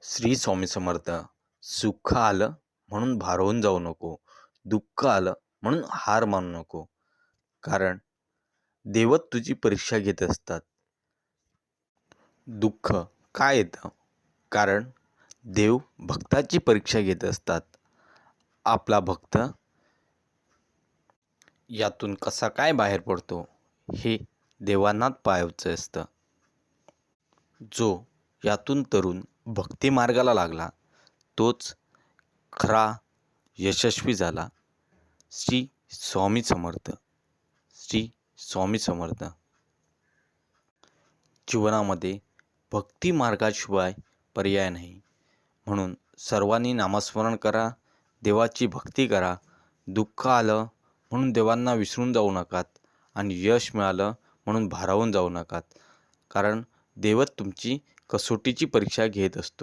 श्री स्वामी समर्थ. सुख आलं म्हणून भारावून जाऊ नको. दुःख आलं म्हणून हार मानू नको. कारण देवच तुझी परीक्षा घेत असतात. दुःख का येतं? कारण देव भक्ताची परीक्षा घेत असतात. आपला भक्त यातून कसा काय बाहेर पडतो हे देवांनाच पाहायचं असतं. जो यातून तरुण भक्ती मार्गाला लागला तोच खरा यशस्वी झाला. श्री स्वामी समर्थ. श्री स्वामी समर्थ. जीवनामध्ये भक्ती मार्गाशिवाय पर्याय नाही. म्हणून सर्वांनी नामस्मरण करा, देवाची भक्ती करा. दुःख आलं म्हणून देवांना विसरून जाऊ नकात आणि यश मिळालं म्हणून भारावून जाऊ नकात. कारण देवच तुमची कसोटीची परीक्षा घेत असतो.